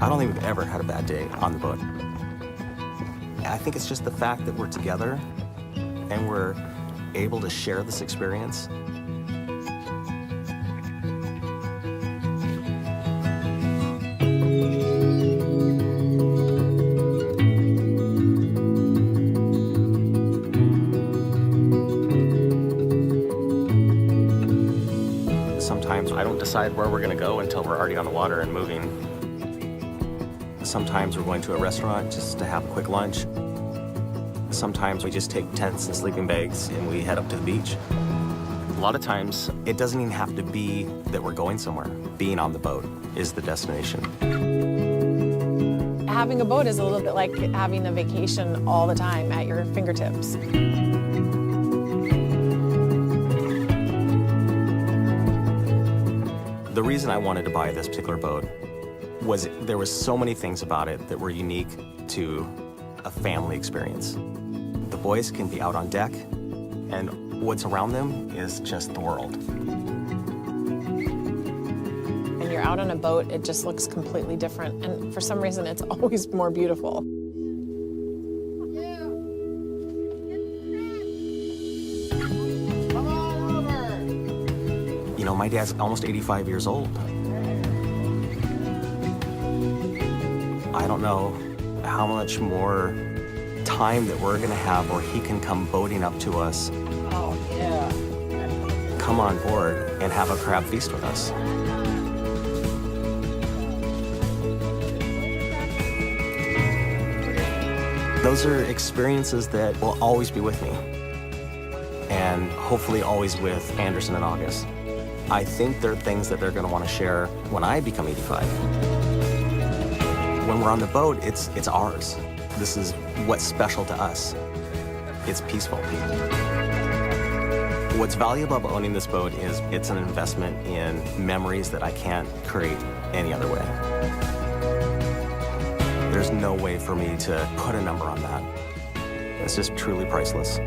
I don't think we've ever had a bad day on the boat. I think it's just the fact that we're together and we're able to share this experience. Sometimes I don't decide where we're going to go until we're already on the water and moving. Sometimes we're going to a restaurant just to have a quick lunch. Sometimes we just take tents and sleeping bags and we head up to the beach. A lot of times it doesn't even have to be that we're going somewhere. Being on the boat is the destination. Having a boat is a little bit like having a vacation all the time at your fingertips. The reason I wanted to buy this particular boat was there was so many things about it that were unique to a family experience. The boys can be out on deck, and what's around them is just the world. When you're out on a boat, it just looks completely different, and for some reason, it's always more beautiful. You know, my dad's almost 85 years old. I don't know how much more time that we're gonna have where he can come boating up to us. Oh, yeah. Come on board and have a crab feast with us. Those are experiences that will always be with me, and hopefully always with Anderson and August. I think they're things that they're going to want to share when I become 85. When we're on the boat, it's ours. This is what's special to us. It's peaceful. What's valuable about owning this boat is it's an investment in memories that I can't create any other way. There's no way for me to put a number on that. It's just truly priceless.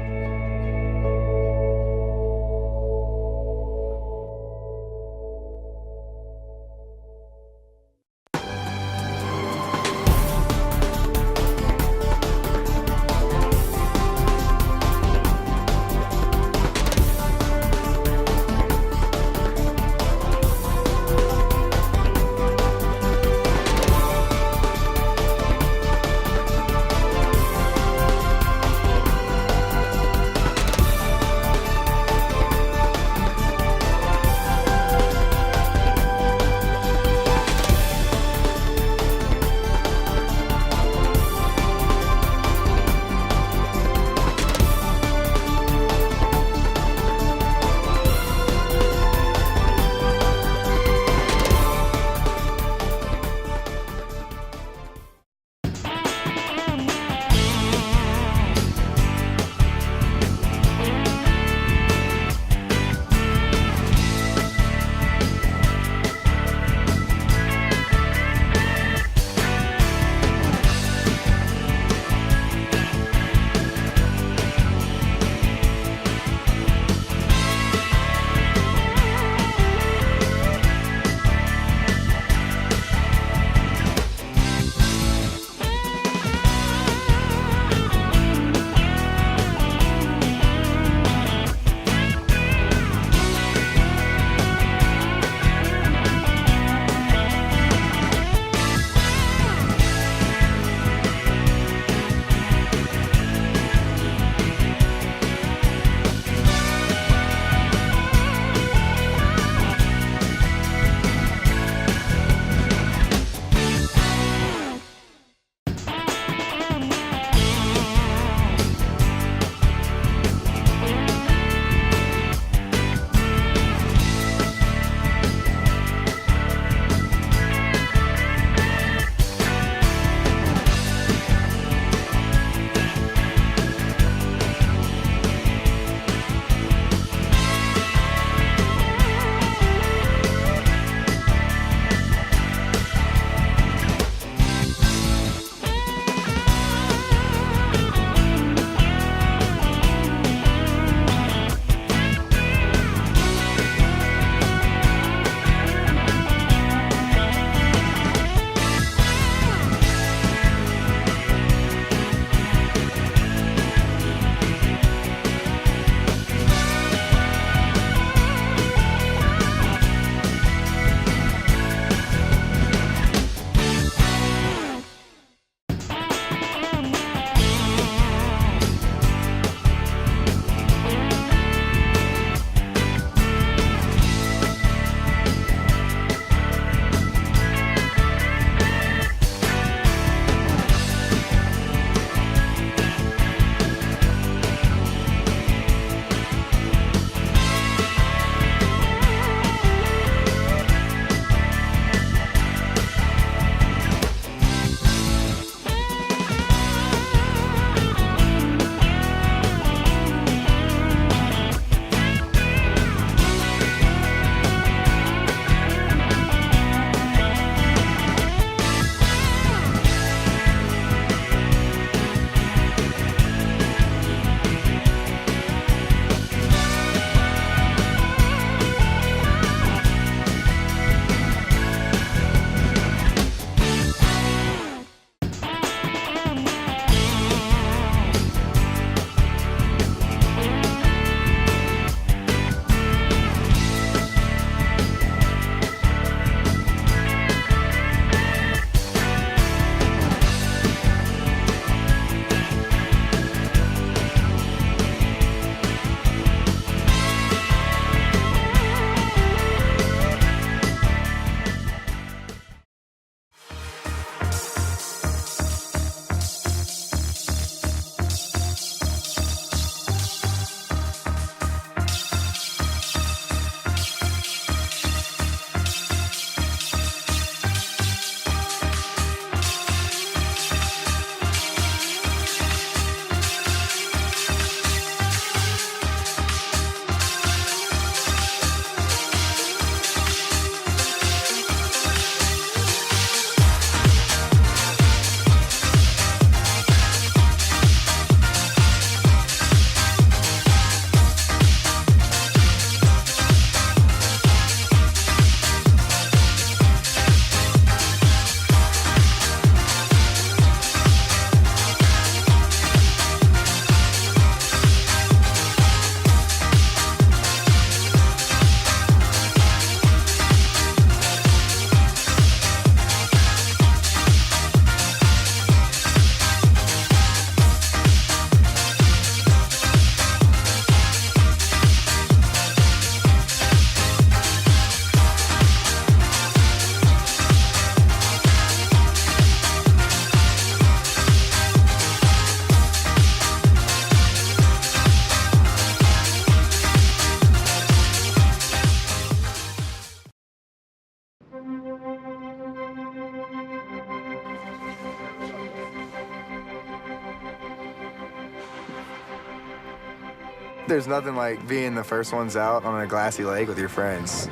There's nothing like being the first ones out on a glassy lake with your friends.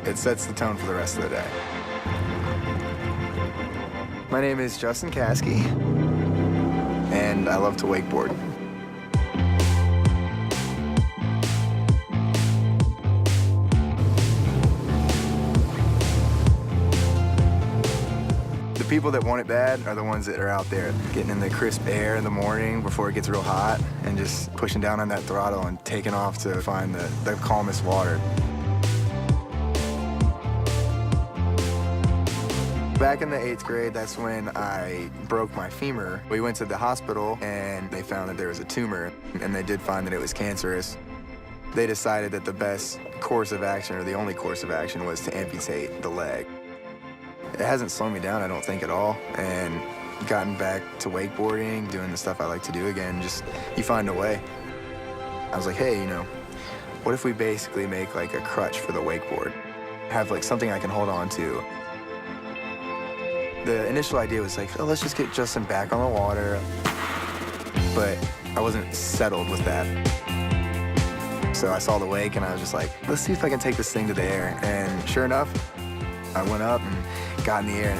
It sets the tone for the rest of the day. My name is Justin Caskey, and I love to wakeboard. The people that want it bad are the ones that are out there getting in the crisp air in the morning before it gets real hot and just pushing down on that throttle and taking off to find the calmest water. Back in the 8th grade, that's when I broke my femur. We went to the hospital and they found that there was a tumor, and they did find that it was cancerous. They decided that the best course of action, or the only course of action, was to amputate the leg. It hasn't slowed me down, I don't think, at all, and gotten back to wakeboarding, doing the stuff I like to do again, just you find a way. I was like, hey, you know, what if we basically make like a crutch for the wakeboard? Have like something I can hold on to. The initial idea was like, oh, let's just get Justin back on the water. But I wasn't settled with that. So I saw the wake and I was just like, let's see if I can take this thing to the air. And sure enough, I went up and got in the air.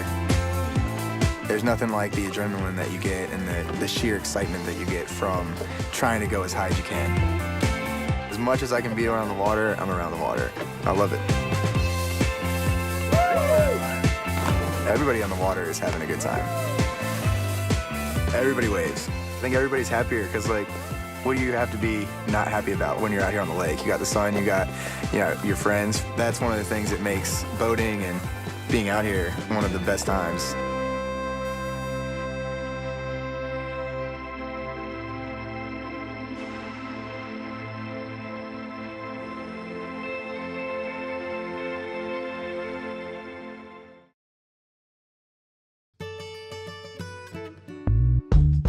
There's nothing like the adrenaline that you get and the sheer excitement that you get from trying to go as high as you can. As much as I can be around the water, I'm around the water. I love it. Everybody on the water is having a good time. Everybody waves. I think everybody's happier because, like, what do you have to be not happy about when you're out here on the lake? You got the sun, you got, you know, your friends. That's one of the things that makes boating and being out here one of the best times.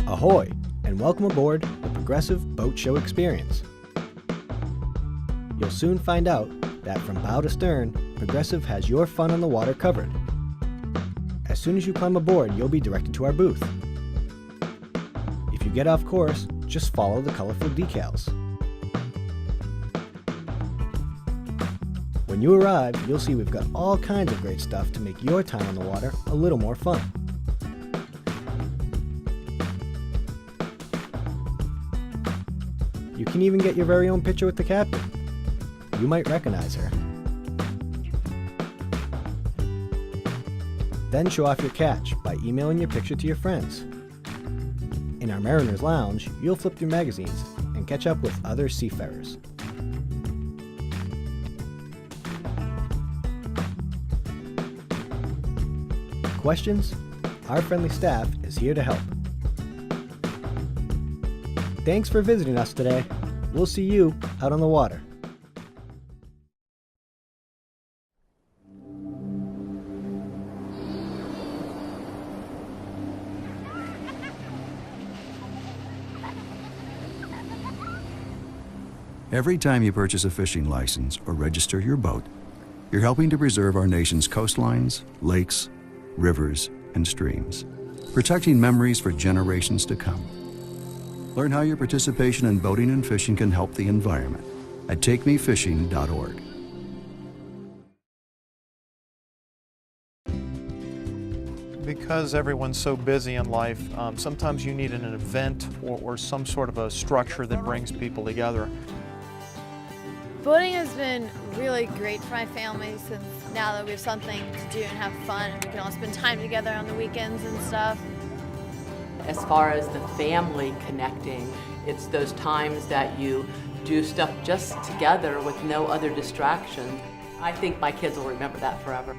Ahoy, and welcome aboard the Progressive Boat Show Experience. You'll soon find out that from bow to stern, Progressive has your fun on the water covered. As soon as you climb aboard, you'll be directed to our booth. If you get off course, just follow the colorful decals. When you arrive, you'll see we've got all kinds of great stuff to make your time on the water a little more fun. You can even get your very own picture with the captain. You might recognize her. Then show off your catch by emailing your picture to your friends. In our Mariners Lounge, you'll flip through magazines and catch up with other seafarers. Questions? Our friendly staff is here to help. Thanks for visiting us today. We'll see you out on the water. Every time you purchase a fishing license or register your boat, you're helping to preserve our nation's coastlines, lakes, rivers, and streams, protecting memories for generations to come. Learn how your participation in boating and fishing can help the environment at takemefishing.org. Because everyone's so busy in life, sometimes you need an event or some sort of a structure that brings people together. Boating has been really great for my family since now that we have something to do and have fun, and we can all spend time together on the weekends and stuff. As far as the family connecting, it's those times that you do stuff just together with no other distraction. I think my kids will remember that forever.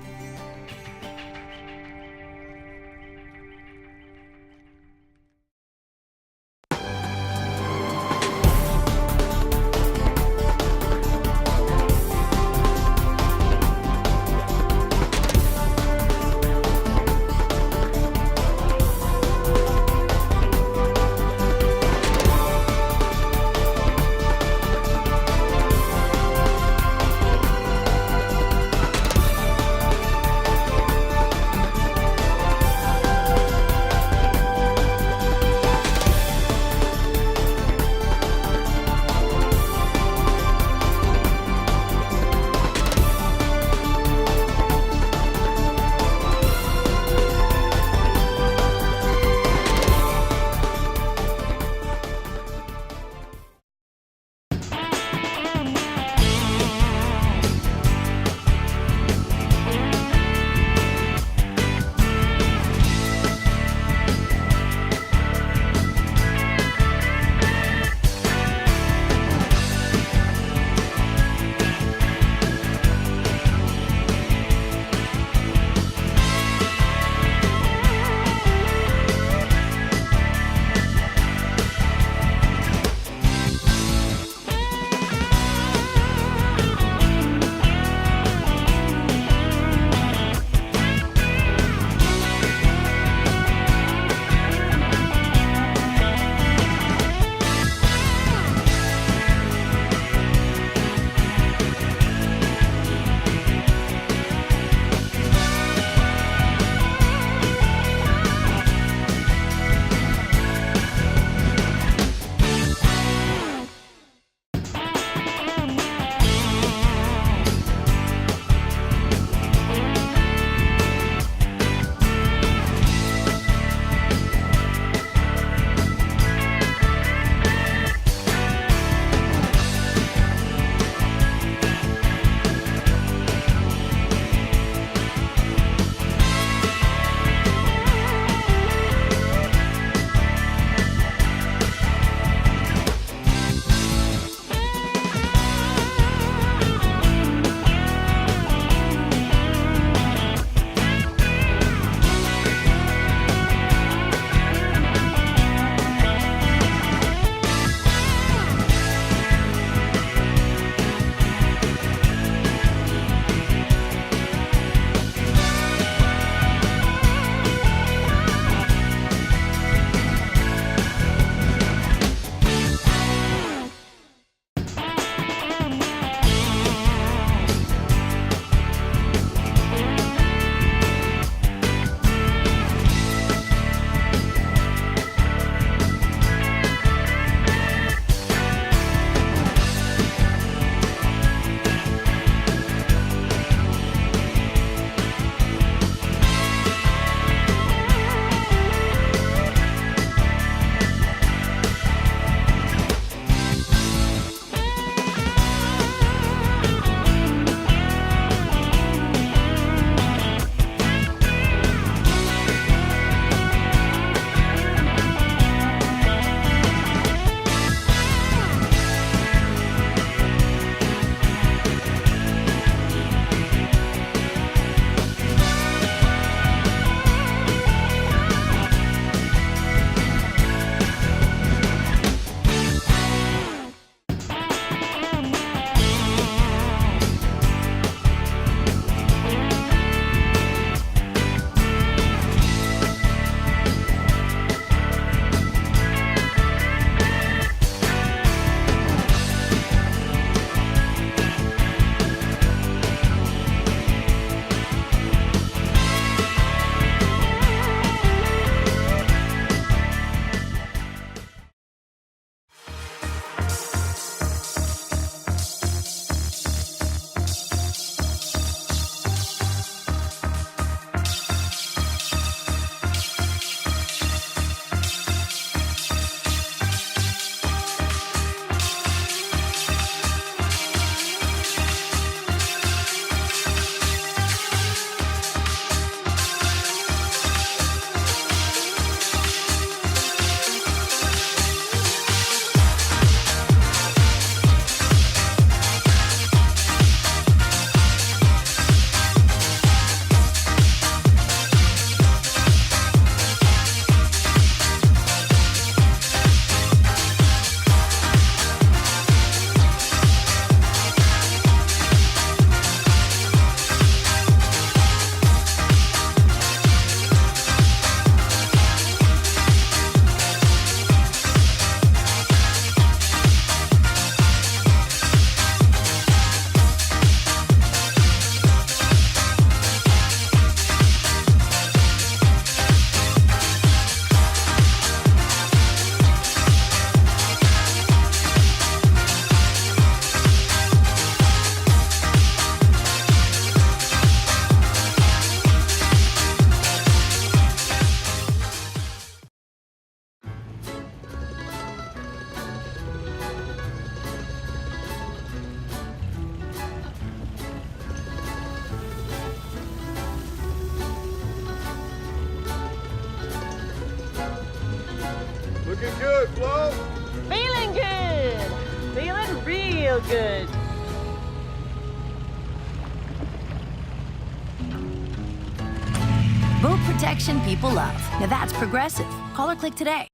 Looking good, Flo. Feeling good. Feeling real good. Boat protection people love. Now that's Progressive. Call or click today.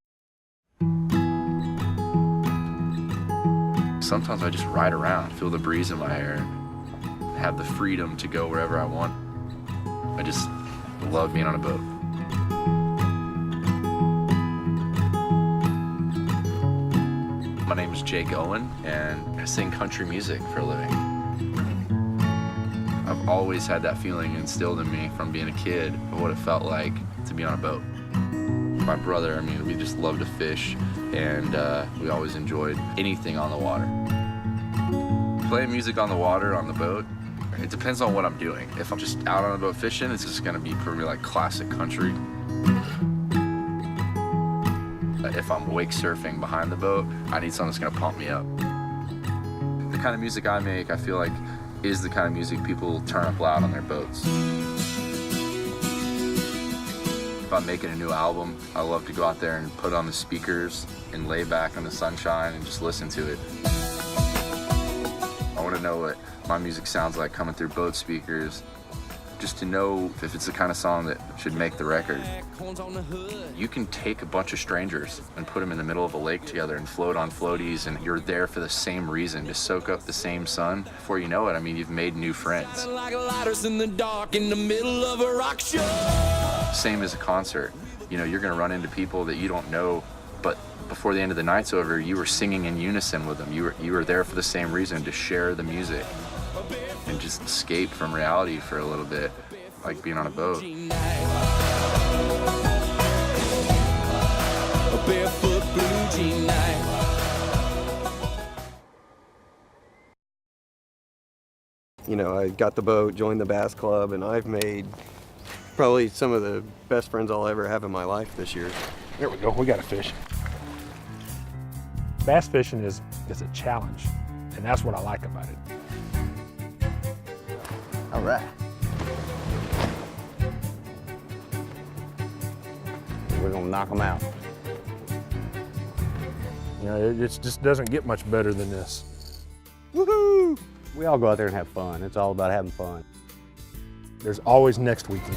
Sometimes I just ride around, feel the breeze in my hair, have the freedom to go wherever I want. I just love being on a boat. My name is Jake Owen, and I sing country music for a living. I've always had that feeling instilled in me from being a kid of what it felt like to be on a boat. My brother, I mean, we just love to fish, and we always enjoyed anything on the water. Playing music on the water, on the boat, it depends on what I'm doing. If I'm just out on a boat fishing, it's just gonna be pretty like classic country. If I'm wake surfing behind the boat, I need something that's gonna pump me up. The kind of music I make, I feel like, is the kind of music people turn up loud on their boats. If I'm making a new album, I love to go out there and put on the speakers and lay back in the sunshine and just listen to it. I want to know what my music sounds like coming through boat speakers, just to know if it's the kind of song that should make the record. You can take a bunch of strangers and put them in the middle of a lake together and float on floaties, and you're there for the same reason, to soak up the same sun. Before you know it, I mean, you've made new friends. Same as a concert. You know, you're gonna run into people that you don't know, but before the end of the night's over, you were singing in unison with them. You were there for the same reason, to share the music and just escape from reality for a little bit, like being on a boat. A barefoot blue jean night. You know, I got the boat, joined the bass club, and I've made probably some of the best friends I'll ever have in my life this year. There we go, we got a fish. Bass fishing is a challenge, and that's what I like about it. All right. We're gonna knock them out. You know, it just doesn't get much better than this. Woohoo! We all go out there and have fun. It's all about having fun. There's always next weekend.